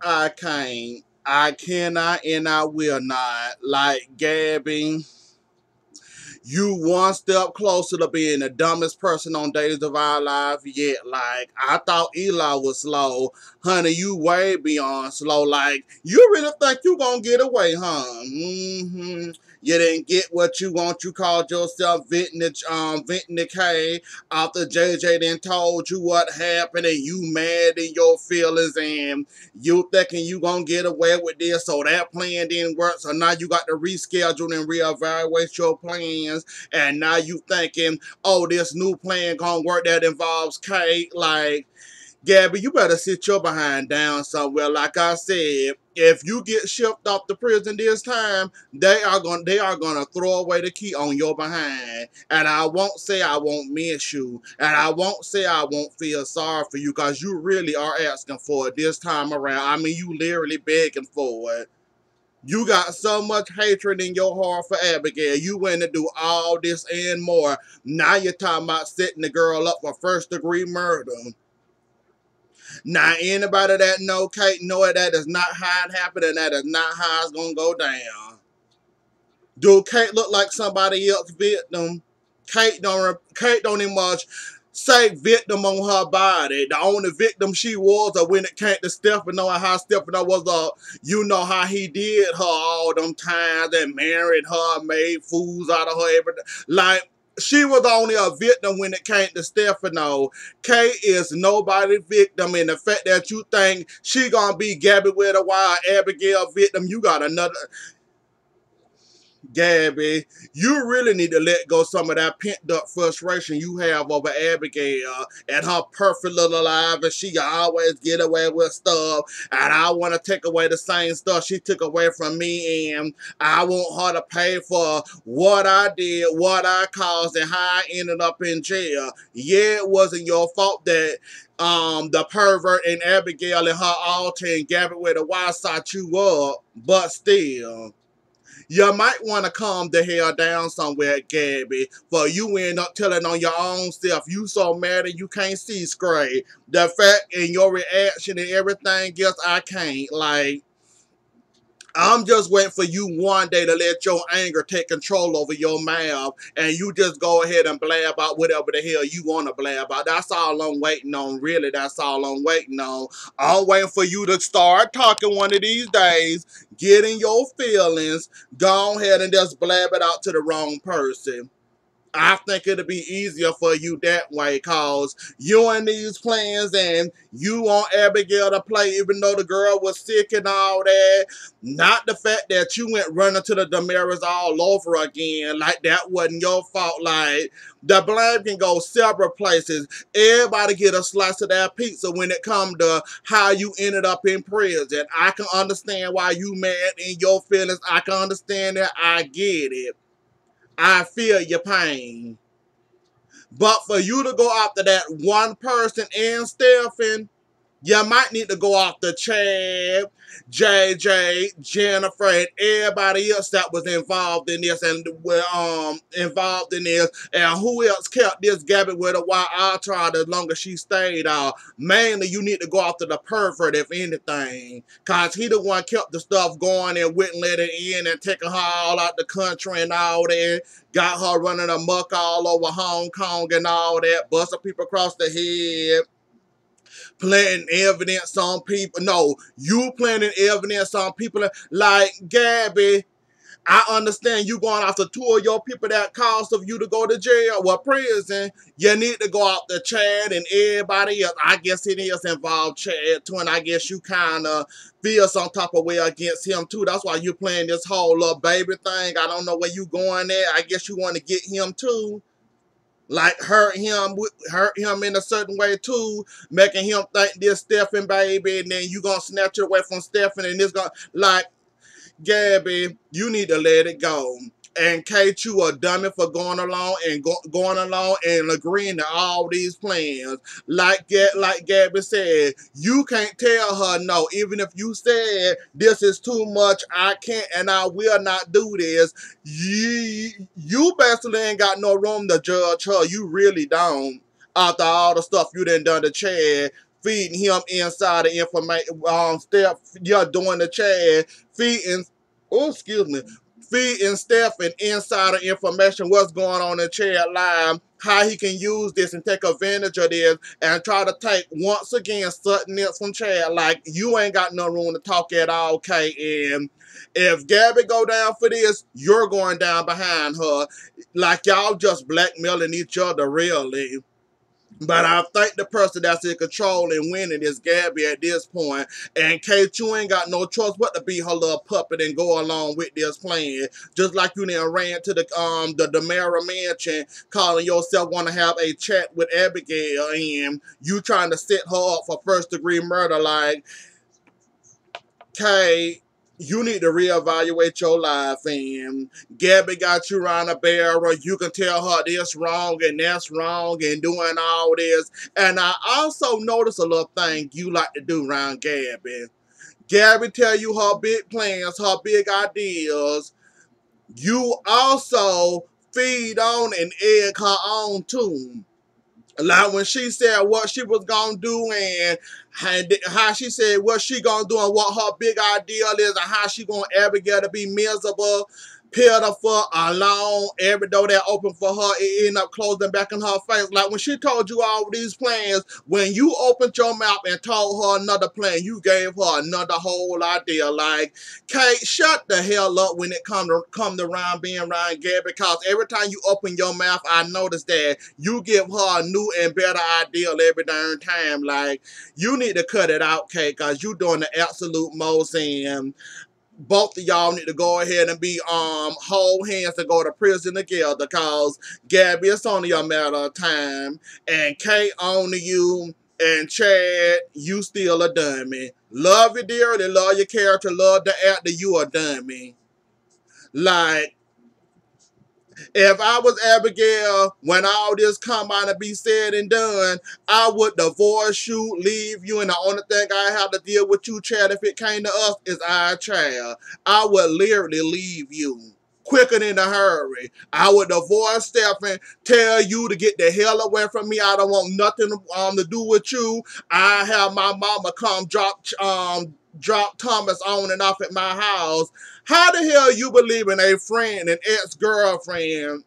I can't. I cannot and I will not. Like, Gabby, you one step closer to being the dumbest person on Days of Our Life yet. Like, I thought Eli was slow. Honey, you way beyond slow. Like, you really think you gonna get away, huh? Mm-hmm. You didn't get what you want. You called yourself venting the K after JJ then told you what happened and you mad in your feelings and you thinking you gonna get away with this, so that plan didn't work. So now you got to reschedule and reevaluate your plans. And now you thinking, oh, this new plan gonna work that involves Kate. Like, Gabby, you better sit your behind down somewhere. Like I said, if you get shipped off the prison this time, they are gonna throw away the key on your behind. And I won't say I won't miss you, and I won't say I won't feel sorry for you, because you really are asking for it this time around. I mean, you literally begging for it. You got so much hatred in your heart for Abigail. You went to do all this and more. Now you're talking about setting the girl up for first degree murder. Now, anybody that know Kate know it, that is not how it happened, and that is not how it's gonna go down. Do Kate look like somebody else victim? Kate don't even much say victim on her body. The only victim she was when it came to Stefano and how Stefano was you know how he did her all them times and married her, made fools out of her, everything. Like, she was only a victim when it came to Stefano. Kay is nobody victim, and the fact that you think she gonna be Gabby with a wild Abigail victim, you got another. Gabby, you really need to let go some of that pent up frustration you have over Abigail and her perfect little life, and she always get away with stuff. And I want to take away the same stuff she took away from me, and I want her to pay for what I did, what I caused, and how I ended up in jail. Yeah, it wasn't your fault that the pervert and Abigail and her altar and Gabby with the Y sought you up, but still. You might want to calm the hell down somewhere, Gabby, for you end up telling on your own self. You so mad and you can't see straight. The fact and your reaction and everything else, I can't. Like, I'm just waiting for you one day to let your anger take control over your mouth and you just go ahead and blab about whatever the hell you want to blab about. That's all I'm waiting on. Really, that's all I'm waiting on. I'm waiting for you to start talking one of these days, get in your feelings, go ahead and just blab it out to the wrong person. I think it'll be easier for you that way, cause you in these plans and you want Abigail to play even though the girl was sick and all that. Not the fact that you went running to the Damaris all over again. Like, that wasn't your fault. Like, the blame can go several places. Everybody get a slice of that pizza when it come to how you ended up in prison. I can understand why you mad in your feelings. I can understand that. I get it. I feel your pain. But for you to go after that one person and Stephen, you might need to go after Chad, JJ, Jennifer, and everybody else that was involved in this and were involved in this, and who else kept this Gabby with a wild eye trial as long as she stayed out. Mainly, you need to go after the pervert, if anything, cause he the one kept the stuff going and wouldn't let it in and taking her all out the country and all that. Got her running amok all over Hong Kong and all that, busting people across the head, planting evidence on people. No, you planting evidence on people. Like, Gabby, I understand you going after two of your people that caused of you to go to jail or prison. You need to go out to Chad and everybody else. I guess it is involved Chad too, and I guess you kind of feel some type of way against him too. That's why you playing this whole little baby thing. I don't know where you going there. I guess you want to get him too. Like, hurt him in a certain way too, making him think this Stephen baby, and then you gonna snatch it away from Stephen, and it's gonna, like, Gabby, you need to let it go. And Kate, you a dummy for going along and going along and agreeing to all these plans. Like Gabby said, you can't tell her no. Even if you said this is too much, I can't and I will not do this. You basically ain't got no room to judge her. You really don't. After all the stuff you done to Chad, feeding him inside the information, yeah, doing the chat, feeding, oh, excuse me, feeding Stephen insider information, what's going on in chat live, how he can use this and take advantage of this and try to take, once again, something else from chat. Like, you ain't got no room to talk at all, okay? And if Gabby go down for this, you're going down behind her. Like, y'all just blackmailing each other, really. But I think the person that's in control and winning is Gabby at this point. And Kate, you ain't got no choice but to be her little puppet and go along with this plan. Just like you then ran to the Demara mansion, calling yourself want to have a chat with Abigail, and you trying to set her up for first degree murder. Like, Kate, you need to reevaluate your life, and Gabby got you around a barrel. You can tell her this wrong and that's wrong and doing all this. And I also notice a little thing you like to do around Gabby. Gabby tell you her big plans, her big ideas. You also feed on and egg her on too. Like when she said what she was gonna do and how she said what she gonna do and what her big ideal is and how she gonna Abigail to be miserable, pitiful, alone, every door that open for her, it end up closing back in her face. Like when she told you all these plans, when you opened your mouth and told her another plan, you gave her another whole idea. Like, Kate, shut the hell up when it come to around being around Gabby, because every time you open your mouth, I notice that you give her a new and better idea every darn time. Like, you need to cut it out, Kate, because you doing the absolute most, and both of y'all need to go ahead and be hold hands to go to prison together, cause Gabby, it's only a matter of time, and Kate only you, and Chad, you still a dummy. Love you dearly, love your character, love the actor, you a dummy. Like, if I was Abigail, when all this come out to be said and done, I would divorce you, leave you, and the only thing I have to deal with you, Chad, if it came to us, is our child. I would literally leave you quicker than a hurry. I would divorce Stephen, tell you to get the hell away from me. I don't want nothing to do with you. I have my mama come drop Thomas on and off at my house. How the hell you believe in a friend, an ex-girlfriend,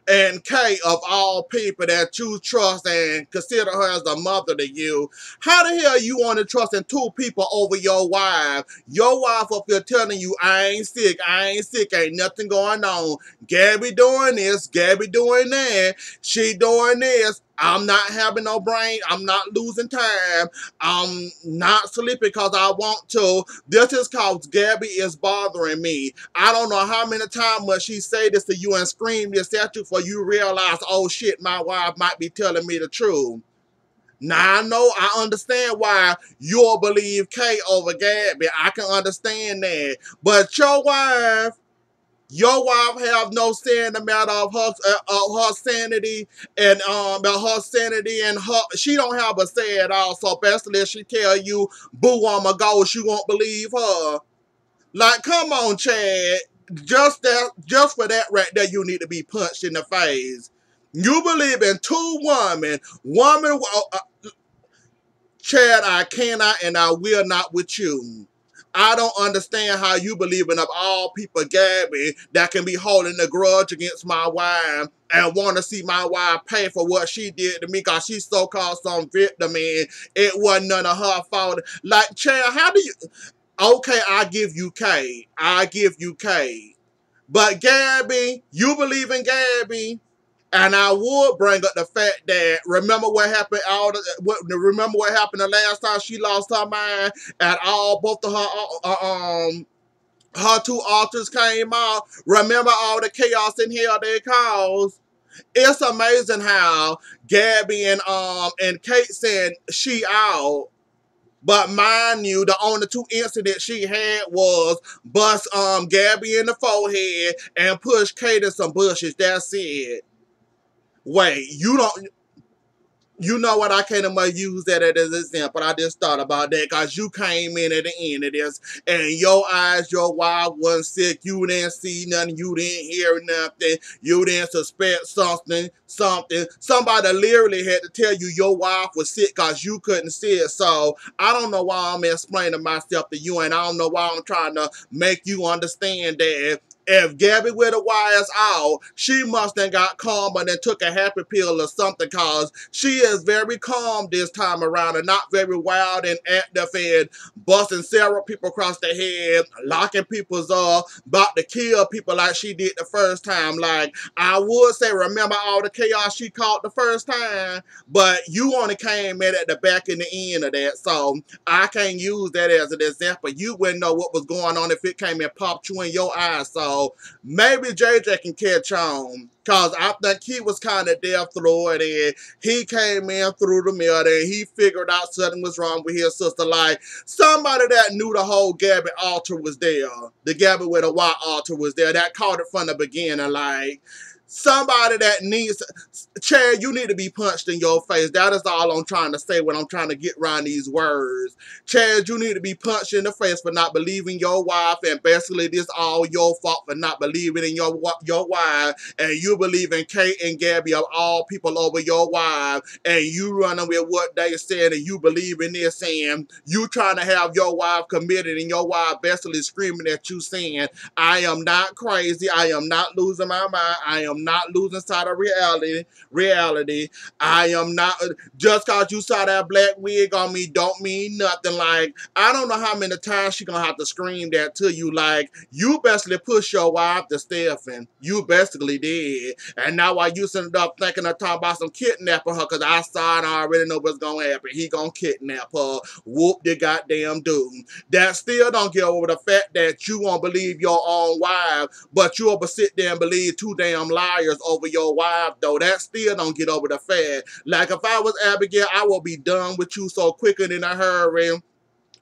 and Kate, of all people that you trust and consider her as a mother to you? How the hell you want to trust in two people over your wife? Your wife up here telling you, I ain't sick, ain't nothing going on. Gabby doing this, Gabby doing that, she doing this. I'm not having no brain. I'm not losing time. I'm not sleeping because I want to. This is cause Gabby is bothering me. I don't know how many times must she say this to you and scream this at you for you realize, oh shit, my wife might be telling me the truth. Now I know, I understand why you'll believe Kay over Gabby. I can understand that. But your wife have no say in the matter of her sanity and her, she don't have a say at all. So basically, if she tell you, "Boo, I'm a ghost," you won't believe her. Like, come on, Chad. Just for that right there, you need to be punched in the face. You believe in two women. Chad, I cannot and I will not with you. I don't understand how you believing of all people, Gabby, that can be holding a grudge against my wife and want to see my wife pay for what she did to me because she's so-called some victim and it wasn't none of her fault. Like, Chad, how do you... Okay, I give you K. I give you K. But Gabby, you believe in Gabby. And I would bring up the fact that remember what happened remember what happened the last time she lost her mind and all both of her two altars came out. Remember all the chaos in hell they caused. It's amazing how Gabby and Kate said she out. But mind you, the only two incidents she had was bust Gabby in the forehead and push Kate in some bushes. That's it. Wait, you don't... You know what? I can't even use that as an example. I just thought about that because you came in at the end of this and your eyes, your wife wasn't sick. You didn't see nothing. You didn't hear nothing. You didn't suspect something. Somebody literally had to tell you your wife was sick because you couldn't see it. So I don't know why I'm explaining myself to you, and I don't know why I'm trying to make you understand that if Gabby with the wires out, she must have got calm and then took a happy pill or something, cause she is very calm this time around and not very wild and active and busting several people across the head, locking people's up, about to kill people like she did the first time. Like, I would say, remember all the chaos she caught the first time, but you only came in at the back and the end of that, so I can't use that as an example. You wouldn't know what was going on if it came and popped you in your eyes. So maybe JJ can catch on. Cause I think he was kind of deaf through it, and he came in through the mirror and he figured out something was wrong with his sister. Like somebody that knew the whole Gabby altar was there. The Gabby with a white altar was there. That caught it from the beginning. Like somebody that needs, Chad, you need to be punched in your face. That is all I'm trying to say when I'm trying to get around these words. Chad, you need to be punched in the face for not believing your wife, and basically this all your fault for not believing in your wife, and you believe in Kate and Gabby of all people over your wife, and you running with what they said, and you believe in this, and you trying to have your wife committed, and your wife basically screaming at you saying, I am not crazy, I am not losing my mind, I am not losing sight of reality. I am not, just cause you saw that black wig on me don't mean nothing. Like, I don't know how many times she gonna have to scream that to you. Like, you basically pushed your wife to Stephen. You basically did. And now while you sitting up thinking of talking about some kidnapping her, cause I saw and I already know what's gonna happen. He gonna kidnap her. Whoop the goddamn dude. That still don't get over the fact that you won't believe your own wife, but you ever sit there and believe two damn liars over your wife, though. That still don't get over the fact. Like, if I was Abigail, I would be done with you so quicker than a hurry.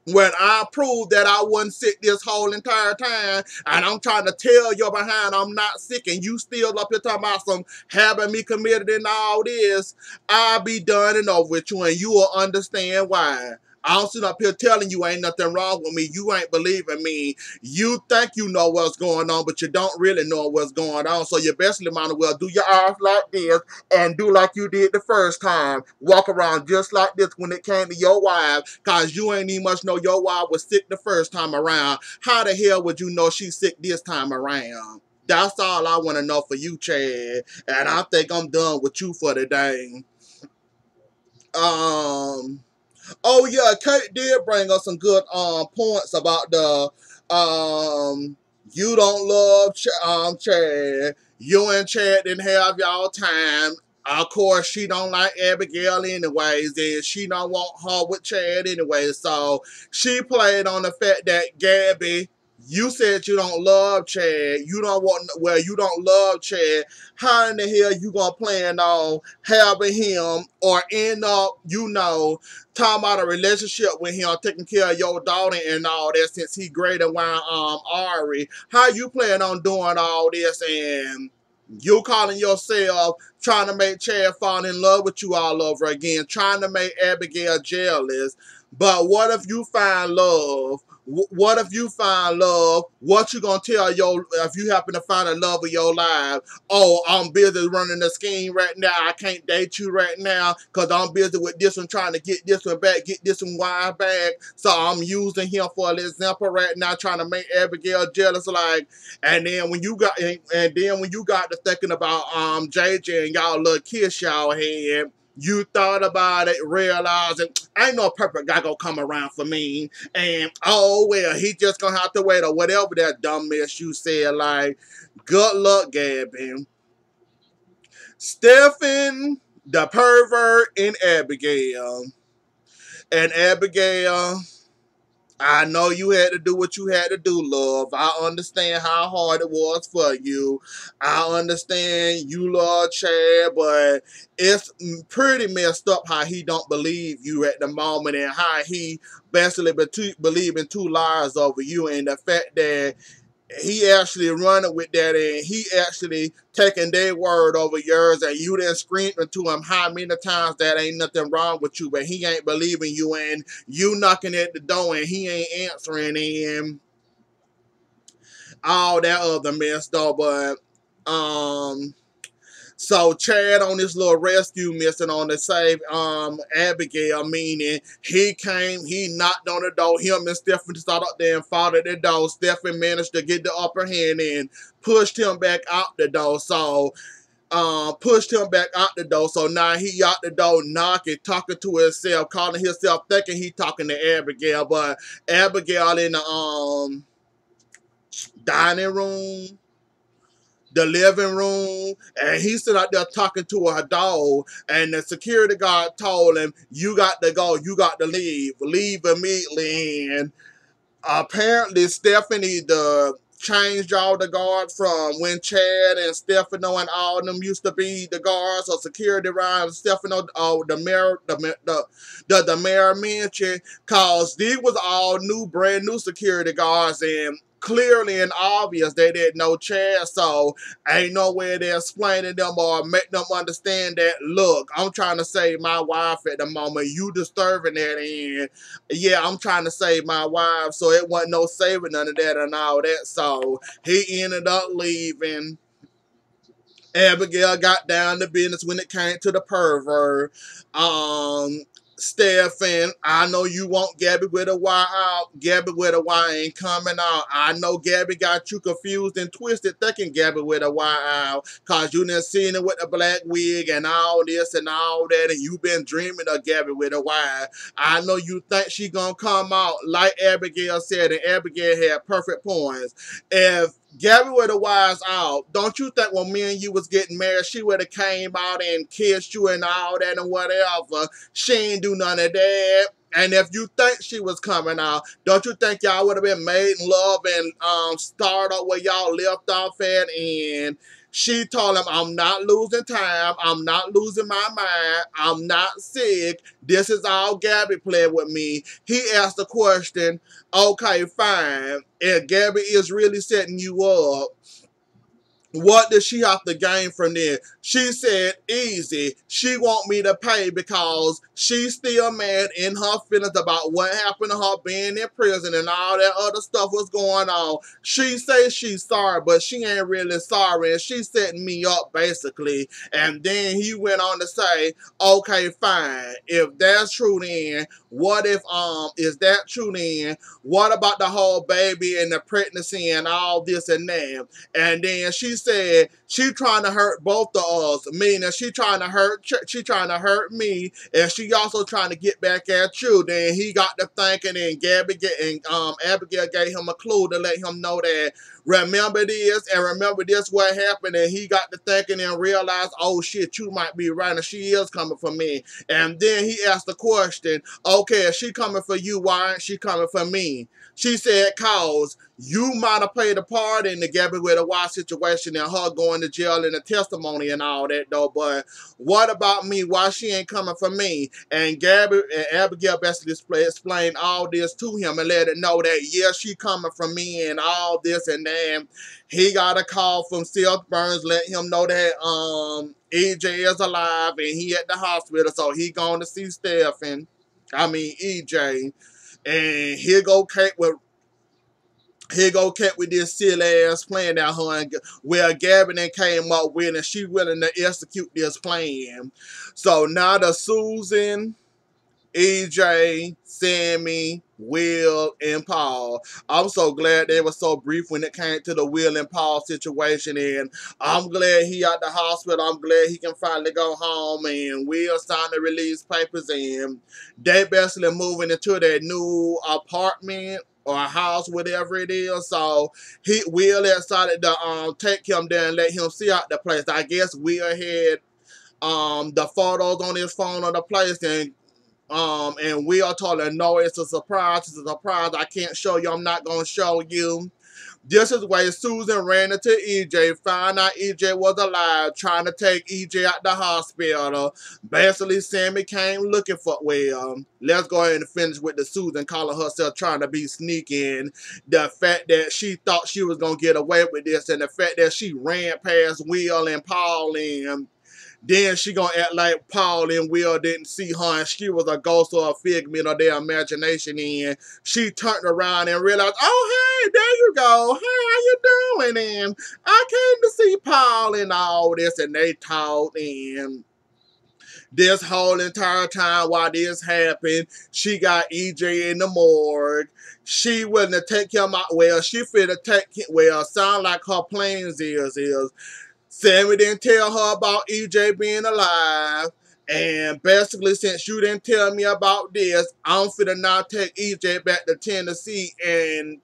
When I proved that I wasn't sick this whole entire time, and I'm trying to tell your behind I'm not sick, and you still up here talking about some having me committed and all this, I'll be done and over with you, and you will understand why. I'm sitting up here telling you ain't nothing wrong with me. You ain't believing me. You think you know what's going on, but you don't really know what's going on. So you basically might as well do your eyes like this and do like you did the first time. Walk around just like this when it came to your wife, cause you ain't even much know your wife was sick the first time around. How the hell would you know she's sick this time around? That's all I want to know for you, Chad. And I think I'm done with you for today. Um. Oh yeah, Kate did bring us some good points about the you don't love Chad. You and Chad didn't have y'all time. Of course, she don't like Abigail anyways, and she don't want her with Chad anyway. So she played on the fact that Gabby, you said you don't love Chad. You don't want, well, you don't love Chad. How in the hell you gonna plan on having him or end up, talking about a relationship with him, taking care of your daughter and all that, since he greater than Ari? How you plan on doing all this, and you calling yourself trying to make Chad fall in love with you all over again, trying to make Abigail jealous? But what if you find love? What if you find love? What you gonna tell if you happen to find a love of your life? Oh, I'm busy running the scheme right now. I can't date you right now because I'm busy with this one, trying to get this one back, get this one wine back. So I'm using him for an example right now, trying to make Abigail jealous. Like, and then when you got to thinking about JJ and y'all little kiss y'all had, you thought about it, realizing ain't no perfect guy gonna come around for me. And oh well, he just gonna have to wait, or whatever that dumb mess you said. Like, good luck, Gabby. Stephen, the pervert, and Abigail. And Abigail, I know you had to do what you had to do, love. I understand how hard it was for you. I understand you love Chad, but it's pretty messed up how he don't believe you at the moment, and how he basically believing two lies over you, and the fact that he actually running with that, and he actually taking their word over yours, and you done screaming to him how many times that ain't nothing wrong with you, but he ain't believing you, and you knocking at the door and he ain't answering, and all that other mess though. But so Chad on this little rescue mission on the save Abigail, meaning he came, he knocked on the door, him and Stephanie started up there and fought at the door. Stephanie managed to get the upper hand and pushed him back out the door. So pushed him back out the door. So now he out the door knocking, talking to himself, calling himself, thinking he talking to Abigail, but Abigail in the dining room, the living room, and he's sitting out there talking to her dog, and the security guard told him, you got to go, you got to leave immediately. And apparently Stephanie changed all the guards from when Chad and Stefano and all of them used to be the guards or security around Stefano, the mayor mentioned, cause these was all new, brand new security guards, and clearly and obvious they didn't know Chad, so ain't no way to explain them or make them understand that, look, I'm trying to save my wife at the moment, you disturbing that, and yeah, I'm trying to save my wife, so it wasn't no saving none of that and all that. So he ended up leaving. Abigail got down to business when it came to the pervert. Stefan, I know you want Gabby with a Y out. Gabby with a Y ain't coming out. I know Gabby got you confused and twisted thinking Gabby with a Y out. Cause you done seen it with the black wig and all this and all that. And you been dreaming of Gabby with a Y. I know you think she gonna come out like Abigail said. And Abigail had perfect points. If Gabby would have wise out. Don't you think when me and you was getting married, she would have came out and kissed you and all that and whatever? She ain't do none of that. And if you think she was coming out, don't you think y'all would have been made in love and start up where y'all left off at? And she told him, I'm not losing time. I'm not losing my mind. I'm not sick. This is all Gabby playing with me. He asked the question, okay, fine. If Gabby is really setting you up, what does she have to gain from there? She said, easy. She want me to pay because she's still mad in her feelings about what happened to her being in prison and all that other stuff was going on. She says she's sorry, but she ain't really sorry, and she's setting me up, basically. And then he went on to say, okay, fine. If that's true then, what if, is that true then? What about the whole baby and the pregnancy and all this and that? And then she said she trying to hurt both of us, meaning she trying to hurt me, and she also trying to get back at you. Then he got to thinking, and Abigail gave him a clue to let him know that remember this and remember this what happened, and he got to thinking and realized, oh shit, you might be right, and she is coming for me. And then he asked the question, okay, if she coming for you, why aren't she coming for me? She said, cause you might have played a part in the Gabby with a Y situation and her going to jail and the testimony and all that though, but what about me? Why she ain't coming for me? And Gabby and Abigail basically explained all this to him and let it know that, yeah, she coming for me and all this, and then he got a call from Seth Burns letting him know that EJ is alive and he at the hospital, so he going to see EJ. And here go Kate with this silly ass plan that her and where Gavin came up with, and she willing to execute this plan. So now the Susan, EJ, Sammy, Will, and Paul. I'm so glad they were so brief when it came to the Will and Paul situation, and I'm glad he out the hospital. I'm glad he can finally go home, and Will signed the release papers, and they basically moving into their new apartment or a house, whatever it is. So Will decided to take him there and let him see out the place. I guess Will had the photos on his phone of the place, and And Will told her, no, it's a surprise. It's a surprise. I can't show you. I'm not going to show you. This is where Susan ran into EJ, found out EJ was alive, trying to take EJ out the hospital. Basically, Sammy came looking for, well, let's go ahead and finish with the Susan calling herself trying to be sneaky. And the fact that she thought she was going to get away with this, and the fact that she ran past Will and Paul, and then she gonna act like Paul and Will didn't see her and she was a ghost or a figment of their imagination. And she turned around and realized, oh, hey, there you go. Hey, how you doing? And I came to see Paul and all this. And they talked, and this whole entire time while this happened, she got EJ in the morgue. She wouldn't take him out. Well, she finna take him. Well, sound like her plans is Sammy didn't tell her about EJ being alive. And basically, since you didn't tell me about this, I'm finna now take EJ back to Tennessee and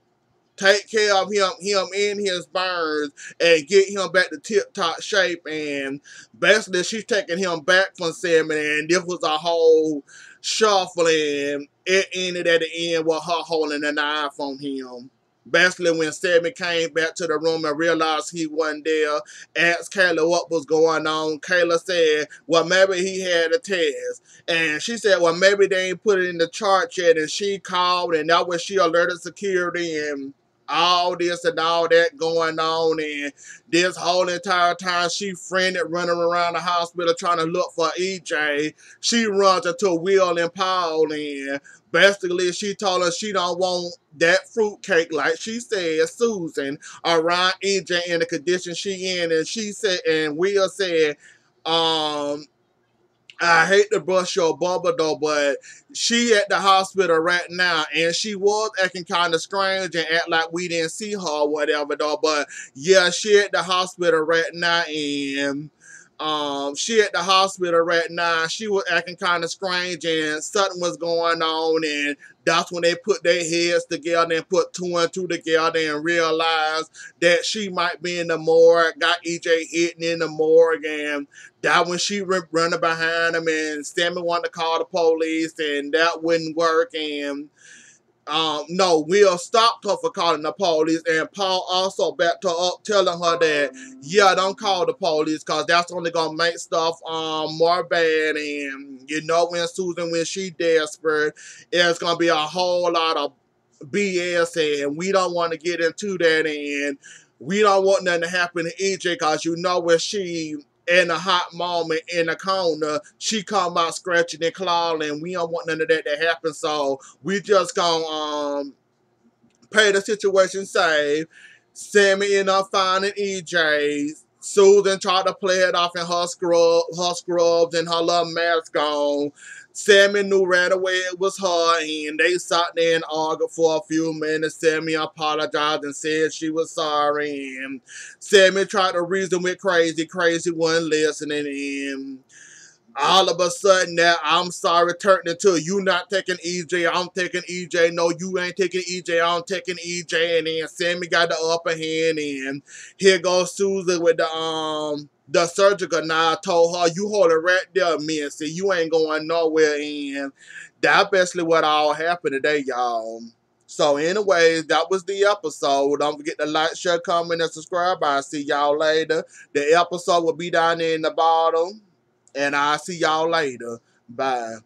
take care of him in his burns and get him back to tip-top shape. And basically, she's taking him back from Sammy. And this was a whole shuffle. And it ended at the end with her holding a knife on him. Basically, when Sammy came back to the room and realized he wasn't there, asked Kayla what was going on. Kayla said, well, maybe he had a test. And she said, well, maybe they ain't put it in the chart yet. And she called, and that was she alerted security, and all this and all that going on. And this whole entire time she frantic running around the hospital trying to look for EJ. She runs into Will and Paul, and basically she told her she don't want that fruitcake, like she said, Susan, around EJ in the condition she in. And she said, and Will said, I hate to brush your bubble though, but she at the hospital right now, and she was acting kind of strange and act like we didn't see her or whatever though. But yeah, she at the hospital right now, and she at the hospital right now. She was acting kind of strange, and something was going on, and that's when they put their heads together and put two and two together and realized that she might be in the morgue, got EJ hidden in the morgue, and that when she running behind him, and Sammy wanted to call the police, and that wouldn't work, and no, Will stopped her for calling the police, and Paul also backed her up, telling her that, yeah, don't call the police, because that's only going to make stuff more bad. And you know, when she desperate, it's going to be a whole lot of BS, and we don't want to get into that, and we don't want nothing to happen to EJ, because you know when she in a hot moment in the corner, she come out scratching and clawing, and we don't want none of that to happen. So we just gonna pay the situation safe. Sammy ended up finding EJ. Susan tried to play it off in her scrubs and her little mask on. Sammy knew right away it was her, and they sat there and argued for a few minutes. Sammy apologized and said she was sorry, and Sammy tried to reason with Crazy. Crazy wasn't listening, and all of a sudden that I'm sorry turned into you not taking EJ, I'm taking EJ, no you ain't taking EJ, I'm taking EJ, and then Sammy got the upper hand, and here goes Susan with the surgical knife, told her, you hold it right there, Missy, you ain't going nowhere, and that's basically what all happened today, y'all. So anyways, that was the episode. Don't forget to like, share, comment, and subscribe. I'll see y'all later. The episode will be down there in the bottom. And I'll see y'all later. Bye.